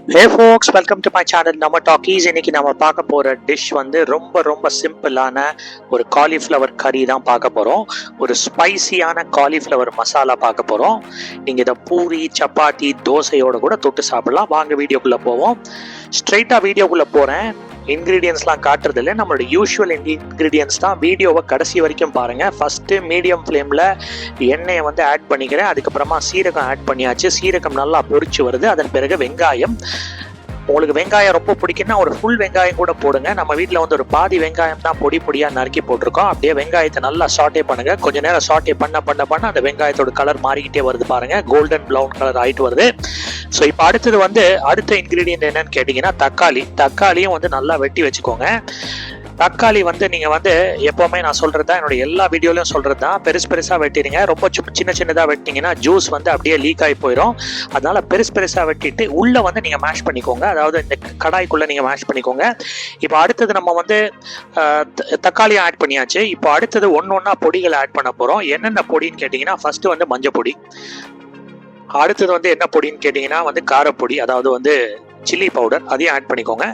Hey folks, welcome to my channel நம்ம talkies. இன்னைக்கு நம்ம பார்க்க போற டிஷ் வந்து ரொம்ப சிம்பிளான ஒரு காலிஃப்ளவர் கறி தான் பார்க்க போறோம். ஒரு ஸ்பைசியான காலிஃப்ளவர் மசாலா பார்க்க போறோம். நீங்க இதை பூரி, சப்பாத்தி, தோசையோட கூட தொட்டு சாப்பிடலாம். வாங்க வீடியோக்குள்ள போவோம். ஸ்ட்ரைட்டா வீடியோக்குள்ள போறேன். இன்கிரீடியன்ஸ்லாம் காட்டுறது இல்லை, நம்மளோட யூஷுவல் இன்கிரீடியன்ஸ் தான். வீடியோவை கடைசி வரைக்கும் பாருங்க. ஃபர்ஸ்ட் மீடியம் ஃப்ளேமில் எண்ணெயை வந்து ஆட் பண்ணிக்கிறேன். அதுக்கப்புறமா சீரகம் ஆட் பண்ணியாச்சு. சீரகம் நல்லா பொரிச்சு வருது. அதன் பிறகு வெங்காயம். உங்களுக்கு வெங்காயம் ரொம்ப பிடிக்குன்னா ஒரு ஃபுல் வெங்காயம் கூட போடுங்க. நம்ம வீட்டில் வந்து ஒரு பாதி வெங்காயம் தான் பொடியாக நறுக்கி போட்டிருக்கோம். அப்படியே வெங்காயத்தை நல்லா சாட்டே பண்ணுங்க. கொஞ்ச நேரம் சாட்டே பண்ண அந்த வெங்காயத்தோட கலர் மாறிக்கிட்டே வருது பாருங்க. கோல்டன் ப்ரௌன் கலர் ஆயிட்டு வருது. ஸோ இப்போ அடுத்தது வந்து அடுத்த இன்கிரீடியன்ட் என்னன்னு கேட்டிங்கன்னா தக்காளியும் வந்து நல்லா வெட்டி வச்சுக்கோங்க. தக்காளி வந்து நீங்கள் வந்து எப்போவுமே நான் சொல்கிறது தான், என்னோட எல்லா வீடியோலையும் சொல்கிறது தான், பெருசாக வெட்டிடுங்க. ரொம்ப சின்னதாக வெட்டிங்கன்னா ஜூஸ் வந்து அப்படியே லீக் ஆகி போயிடும். அதனால் பெருசாக வெட்டிட்டு உள்ளே வந்து நீங்கள் மேஷ் பண்ணிக்கோங்க. அதாவது இந்த கடாய்க்குள்ளே நீங்கள் மேஷ் பண்ணிக்கோங்க. இப்போ அடுத்தது நம்ம வந்து தக்காளியை ஆட் பண்ணியாச்சு. இப்போ அடுத்தது ஒன்றா பொடிகளை ஆட் பண்ண போகிறோம். என்னென்ன பொடின்னு கேட்டிங்கன்னா, ஃபஸ்ட்டு வந்து மஞ்சள் பொடி. அடுத்தது வந்து என்ன பொடின்னு கேட்டிங்கன்னா வந்து காரப்பொடி, அதாவது வந்து சில்லி பவுடர், அதையும் ஆட் பண்ணிக்கோங்க.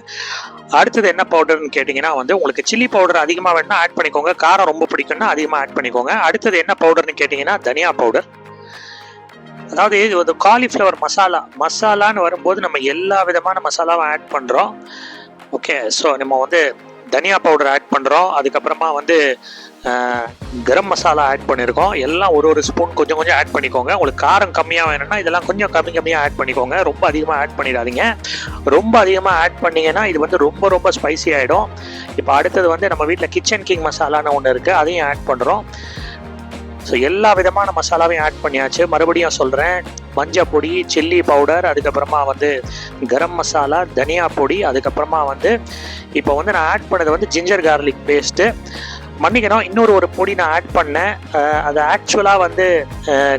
அடுத்தது என்ன பவுடர்னு கேட்டிங்கன்னா வந்து உங்களுக்கு சில்லி பவுடர் அதிகமாக வேணும்னா ஆட் பண்ணிக்கோங்க. காரம் ரொம்ப பிடிக்கும்னா அதிகமாக ஆட் பண்ணிக்கோங்க. அடுத்தது என்ன பவுடர்னு கேட்டிங்கன்னா தனியா பவுடர். அதாவது இது ஒரு காலிஃப்ளவர் மசாலான்னு வரும்போது நம்ம எல்லா விதமான மசாலாவும் ஆட் பண்ணுறோம். ஓகே, ஸோ நம்ம வந்து தனியா பவுடர் ஆட் பண்ணுறோம். அதுக்கப்புறமா வந்து கரம் மசாலா ஆட் பண்ணியிருக்கோம். எல்லாம் ஒரு ஸ்பூன் கொஞ்சம் ஆட் பண்ணிக்கோங்க. உங்களுக்கு காரம் கம்மியாக வேணும்னா இதெல்லாம் கொஞ்சம் கம்மியாக ஆட் பண்ணிக்கோங்க. ரொம்ப அதிகமாக ஆட் பண்ணிடாதீங்க. ரொம்ப அதிகமாக ஆட் பண்ணிங்கன்னா இது வந்து ரொம்ப ஸ்பைசி ஆகிடும். இப்போ அடுத்தது வந்து நம்ம வீட்டில் கிச்சன் கிங் மசாலான்னு ஒன்று இருக்குது, அதையும் ஆட் பண்ணுறோம். ஸோ எல்லா விதமான மசாலாவையும் ஆட் பண்ணியாச்சு. மறுபடியும் சொல்கிறேன், மஞ்சள் பொடி, சில்லி பவுடர், அதுக்கப்புறமா வந்து கரம் மசாலா, தனியா பொடி, அதுக்கப்புறமா வந்து இப்போ வந்து நான் ஆட் பண்ணது வந்து ஜிஞ்சர் கார்லிக் பேஸ்ட்டு. மன்னிக்கணும், இன்னொரு பொடி நான் ஆட் பண்ணேன். அது ஆக்சுவலாக வந்து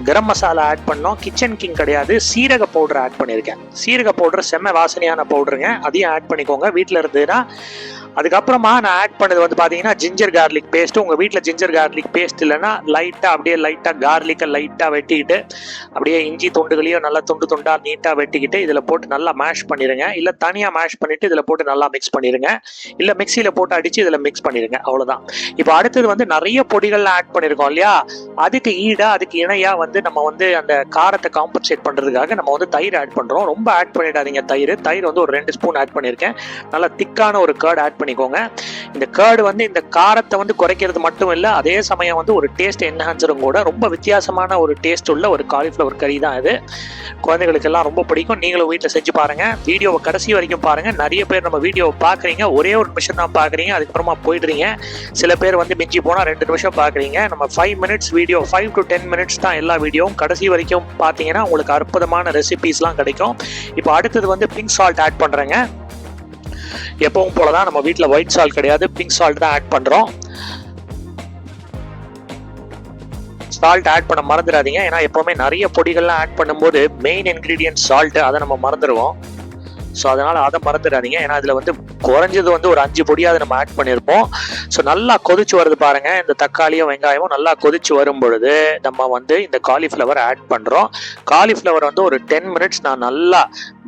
கரம் மசாலா ஆட் பண்ணோம், கிச்சன் கிங் கிடையாது. சீரக பவுடர் ஆட் பண்ணியிருக்கேன். சீரக பவுடர் செம்ம வாசனையான பவுடருங்க, அதையும் ஆட் பண்ணிக்கோங்க வீட்டில் இருந்ததுன்னா. அதுக்கப்புறமா நான் ஆட் பண்ணது வந்து பார்த்தீங்கன்னா ஜிஞ்சர் கார்லிக் பேஸ்ட்டு. உங்கள் வீட்டில் ஜிஞ்சர் கார்லிக் பேஸ்ட் இல்லைன்னா லைட்டாக கார்லிக்கை லைட்டாக வெட்டிக்கிட்டு அப்படியே இஞ்சி துண்டுகளையும் நல்லா துண்டாக நீட்டாக வெட்டிக்கிட்டு இதில் போட்டு நல்லா மேஷ் பண்ணிடுங்க. இல்லை தனியாக மேஷ் பண்ணிவிட்டு இதில் போட்டு நல்லா மிக்ஸ் பண்ணிடுங்க. இல்லை மிக்சியில் போட்டு அடித்து இதில் மிக்ஸ் பண்ணிடுங்க. அவ்வளோதான். இப்போ அடுத்தது வந்து நிறைய பொடிகள்லாம் ஆட் பண்ணியிருக்கோம் இல்லையா, அதுக்கு இணையாக வந்து நம்ம வந்து அந்த காரத்தை காம்பன்சேட் பண்ணுறதுக்காக நம்ம வந்து தயிர் ஆட் பண்ணுறோம். ரொம்ப ஆட் பண்ணிடாதீங்க. தயிர் வந்து ஒரு 2 ஸ்பூன் ஆட் பண்ணியிருக்கேன். நல்லா திக்கான ஒரு கர்ட் ஆட் பண்ணிக்கோங்க. இந்த கர்டு வந்து இந்த காரத்தை வந்து குறைக்கிறது மட்டும் இல்லை, அதே சமயம் வந்து ஒரு டேஸ்ட் என்ஹான்சரும் கூட. ரொம்ப வித்தியாசமான ஒரு டேஸ்ட் உள்ள ஒரு காலிஃப்ளவர் கறி தான் இது. குழந்தைகளுக்கெல்லாம் ரொம்ப பிடிக்கும். நீங்களும் வீட்டில் செஞ்சு பாருங்க. வீடியோவை கடைசி வரைக்கும் பாருங்க. நிறைய பேர் நம்ம வீடியோவை பார்க்குறீங்க, ஒரே ஒரு நிமிஷம் தான் பார்க்குறீங்க, அதுக்கப்புறமா போயிடுறீங்க. சில பேர் வந்து மிஞ்சி போனால் 2 நிமிஷம் பார்க்குறீங்க. நம்ம 5 மினிட்ஸ் வீடியோ, 5 to 10 மினிட்ஸ் தான் எல்லா வீடியோவும். கடைசி வரைக்கும் பார்த்தீங்கன்னா உங்களுக்கு அற்புதமான ரெசிபீஸ்லாம் கிடைக்கும். இப்போ அடுத்தது வந்து பிங்க் சால்ட் ஆட் பண்ணுறேங்க. எப்பவும் போலதான் நம்ம வீட்டில் ஒயிட் சால்ட் கிடையாது, பிங்க் சால்ட் தான் ஆட் பண்றோம். சால்ட் ஆட் பண்ண மறந்துடாதீங்க. ஏன்னா எப்பவுமே நிறைய பொடிகள்லாம் ஆட் பண்ணும்போது மெயின் இன்கிரீடியன்ட் சால்ட், அதை நம்ம மறந்துடுவோம். ஸோ அதனால் அதை மறந்துடாதீங்க. ஏன்னா இதில் வந்து குறைஞ்சது வந்து ஒரு 5 பொடியாவது நம்ம ஆட் பண்ணியிருப்போம். ஸோ நல்லா கொதிச்சு வருது பாருங்க. இந்த தக்காளியும் வெங்காயமும் நல்லா கொதிச்சு வரும் பொழுது நம்ம வந்து இந்த காலிஃப்ளவர் ஆட் பண்ணுறோம். காலிஃப்ளவர் வந்து ஒரு 10 மினிட்ஸ் நான் நல்லா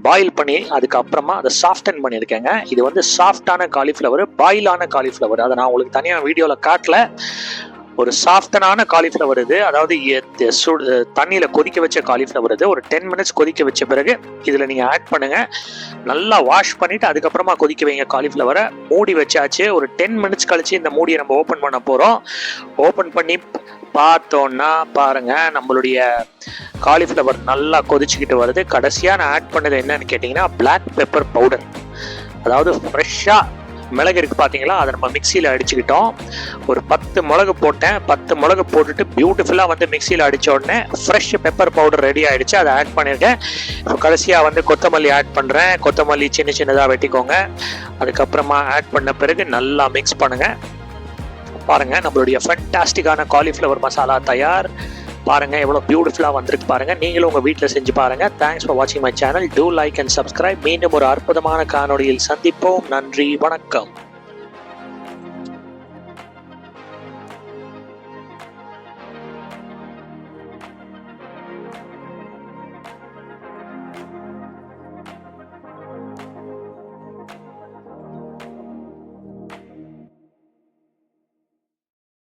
பாயில் பண்ணி அதுக்கப்புறமா அதை சாஃப்டன் பண்ணியிருக்கேங்க. இது வந்து சாஃப்டான காலிஃப்ளவர், பாயிலான காலிஃப்ளவர். அதை நான் உங்களுக்கு தனியாக வீடியோவில் காட்டல. ஒரு சாஃப்டனான காலிஃப்ளவர் இது. அதாவது தண்ணியில் கொதிக்க வச்ச காலிஃப்ளவர் இது. ஒரு 10 மினிட்ஸ் கொதிக்க வச்ச பிறகு இதில் நீங்கள் ஆட் பண்ணுங்க. நல்லா வாஷ் பண்ணிட்டு அதுக்கப்புறமா கொதிக்க வைங்க காலிஃப்ளவரை. மூடி வச்சாச்சு. ஒரு 10 மினிட்ஸ் கழிச்சு இந்த மூடியை நம்ம ஓப்பன் பண்ண போகிறோம். ஓப்பன் பண்ணி பார்த்தோன்னா பாருங்க, நம்மளுடைய காலிஃப்ளவர் நல்லா கொதிச்சுக்கிட்டு வருது. கடைசியாக நான் ஆட் பண்ணது என்னன்னு கேட்டிங்கன்னா பிளாக் பெப்பர் பவுடர். அதாவது ஃப்ரெஷ்ஷாக மிளகு இருக்கு பார்த்தீங்களா, அதை நம்ம மிக்சியில் அடிச்சுக்கிட்டோம். ஒரு 10 மிளகு போட்டேன். 10 மிளகு போட்டுட்டு பியூட்டிஃபுல்லாக வந்து மிக்சியில் அடித்த உடனே ஃப்ரெஷ் பெப்பர் பவுடர் ரெடி ஆகிடுச்சு. அதை ஆட் பண்ணியிருக்கேன். இப்போ கடைசியாக வந்து கொத்தமல்லி ஆட் பண்ணுறேன். கொத்தமல்லி சின்னதாக வெட்டிக்கோங்க. அதுக்கப்புறமா ஆட் பண்ண பிறகு நல்லா மிக்ஸ் பண்ணுங்கள். பாருங்கள், நம்மளுடைய ஃபேண்டாஸ்டிக்கான காலிஃப்ளவர் மசாலா தயார். பாருங்க எவ்வளோ பியூட்டிஃபுல்லாக வந்திருக்கு பாருங்க. நீங்களும் உங்கள் வீட்டில் செஞ்சு பாருங்க. தேங்க்ஸ் ஃபார் வாட்சிங் my channel. Do like and subscribe. மீண்டும் ஒரு அற்புதமான காணொளியில் சந்திப்போம். நன்றி, வணக்கம்.